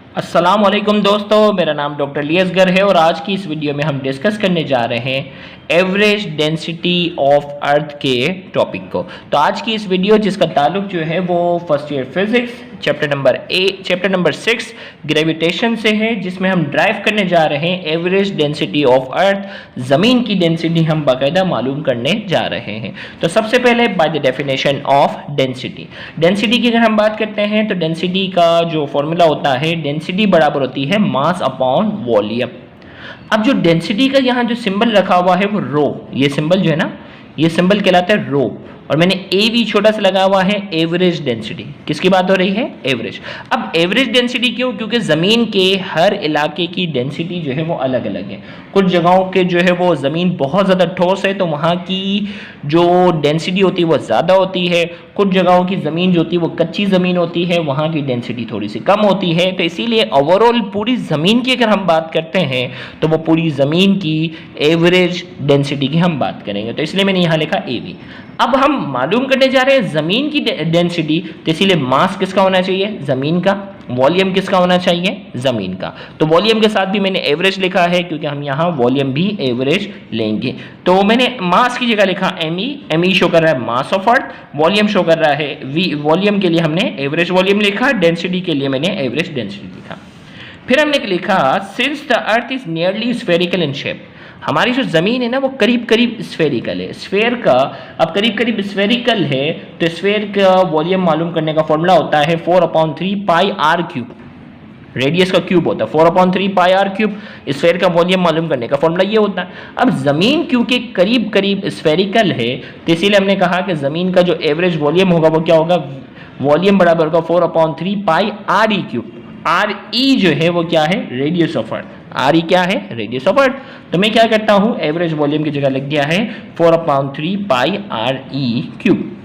अस्सलाम वालेकुम दोस्तों, मेरा नाम डॉक्टर लियसगर है और आज की इस वीडियो में हम डिस्कस करने जा रहे हैं एवरेज डेंसिटी ऑफ अर्थ के टॉपिक को। तो आज की इस वीडियो जिसका ताल्लुक जो है वो first year physics chapter number 6 gravitation से है, जिसमें हम ड्राइव करने जा रहे हैं एवरेज डेंसिटी ऑफ अर्थ, ज़मीन की डेंसिटी हम बाकायदा मालूम करने जा रहे हैं। तो सबसे पहले by the definition of density की अगर हम बात करते हैं तो डेंसिटी का जो फॉर्मूला होता है, डेंसिटी बराबर होती है मास अपॉन वॉल्यूम। अब जो डेंसिटी का यहाँ जो सिंबल रखा हुआ है वो रो, ये सिंबल जो है ना, ये सिंबल कहलाता है रो, और मैंने ए भी छोटा सा लगा हुआ है एवरेज डेंसिटी। किसकी बात हो रही है? एवरेज। अब एवरेज डेंसिटी क्यों? क्योंकि ज़मीन के हर इलाके की डेंसिटी जो है वो अलग अलग है। कुछ जगहों के जो है वो ज़मीन बहुत ज़्यादा ठोस है तो वहाँ की जो डेंसिटी होती है वो ज़्यादा होती है। कुछ जगहों की ज़मीन जो होती है वो कच्ची ज़मीन होती है, वहाँ की डेंसिटी थोड़ी सी कम होती है। तो इसीलिए ओवरऑल पूरी ज़मीन की अगर हम बात करते हैं तो वो पूरी ज़मीन की एवरेज डेंसिटी की हम बात करेंगे। तो इसलिए मैंने यहाँ लिखा ए। अब हम मालूम करने जा रहे हैं ज़मीन की डेंसिटी, तो इसीलिए मास किसका होना चाहिए? ज़मीन का। वॉल्यूम किसका होना चाहिए? ज़मीन का। तो वॉल्यूम के साथ भी मैंने एवरेज लिखा है क्योंकि हम यहाँ वॉल्यूम भी एवरेज लेंगे। तो मैंने मास की जगह लिखा एम ई शो कर रहा है mass of earth, volume show कर रहा है वी। वॉल्यूम के लिए हमने एवरेज वॉल्यूम लिखा, डेंसिटी के लिए मैंने एवरेज डेंसिटी लिखा। फिर हमने लिखा since the earth is nearly spherical in shape, हमारी जो ज़मीन है ना वो करीब करीब स्फेरिकल है। स्फेयर का अब करीब करीब स्फेरिकल है तो स्फेयर का वॉल्यूम मालूम करने का फॉर्मूला होता है 4/3 पाई आर क्यूब। रेडियस का क्यूब होता है 4/3 पाई आर क्यूब। स्फेयर का वॉल्यूम मालूम करने का फॉर्मूला ये होता है। अब ज़मीन क्योंकि करीब करीब स्फेरिकल है तो इसीलिए हमने कहा कि ज़मीन का जो एवरेज वॉल्यूम होगा वो क्या होगा? वॉल्यूम बराबर होगा 4/3 pi R E cube. R E जो है वो क्या है? Radius of Earth. R E क्या है? Radius of Earth. तो मैं क्या करता हूं, एवरेज वॉल्यूम की जगह लग गया है 4/3 पाई आर ई क्यूब।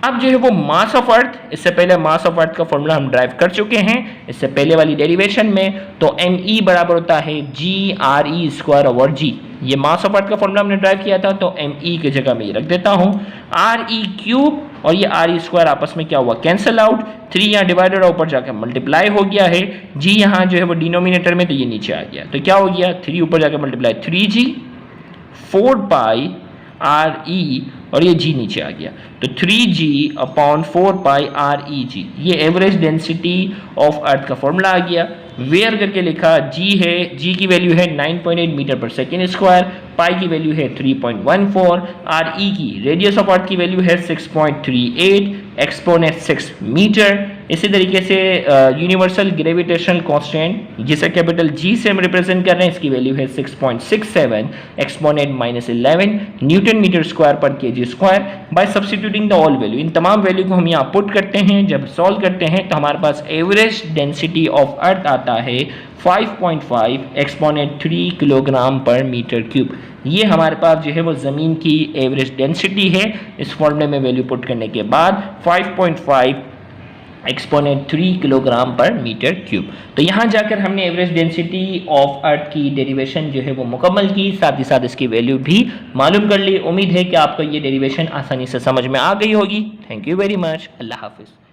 अब जो है वो मास ऑफ अर्थ, इससे पहले मास ऑफ अर्थ का फॉर्मूला हम ड्राइव कर चुके हैं इससे पहले वाली डेरिवेशन में। तो एम ई बराबर होता है जी आर ई स्क्वायर ओवर जी। ये मास ऑफ अर्थ का फॉर्मूला हमने ड्राइव किया था, तो एम ई की जगह मैं ये रख देता हूं। आर ई क्यूब और ये आर ई स्क्वायर आपस में क्या हुआ? Cancel out. 3 यहाँ डिवाइडेड ऊपर जाकर मल्टीप्लाई हो गया है। जी यहाँ जो है वो डिनोमिनेटर में, तो ये नीचे आ गया। तो क्या हो गया? 3 ऊपर जाकर मल्टीप्लाई 3g 4 पाई आर ई, और ये जी नीचे आ गया तो 3g/4 पाई आर ई जी। ये एवरेज डेंसिटी ऑफ अर्थ का फॉर्मूला आ गया। वेयर करके लिखा, जी है, जी की वैल्यू है 9.8 मीटर पर सेकेंड स्क्वायर, पाई की वैल्यू है 3.14, आर ई की रेडियस ऑफ अर्थ की वैल्यू है 6.38 एक्सपोनेंट 6 मीटर। इसी तरीके से यूनिवर्सल ग्रेविटेशनल कांस्टेंट जिसे कैपिटल जी से हम रिप्रेजेंट कर रहे हैं, इसकी वैल्यू है 6.67 एक्सपोनेंट -11 न्यूटन मीटर स्क्वायर पर KG square. By substituting the all value, इन तमाम वैल्यू को हम यहाँ पुट करते हैं। जब सॉल्व करते हैं तो हमारे पास एवरेज डेंसिटी ऑफ अर्थ आता है 5.5 एक्सपोनेंट 3 किलोग्राम पर मीटर क्यूब। ये हमारे पास जो है वो ज़मीन की एवरेज डेंसिटी है। इस फॉर्मूले में वैल्यू पुट करने के बाद 5.5 एक्सपोनेंट 3 किलोग्राम पर मीटर क्यूब। तो यहाँ जाकर हमने एवरेज डेंसिटी ऑफ अर्थ की डेरिवेशन जो है वो मुकम्मल की, साथ ही साथ इसकी वैल्यू भी मालूम कर ली। उम्मीद है कि आपको ये डेरिवेशन आसानी से समझ में आ गई होगी। Thank you very much. अल्लाह हाफिज़।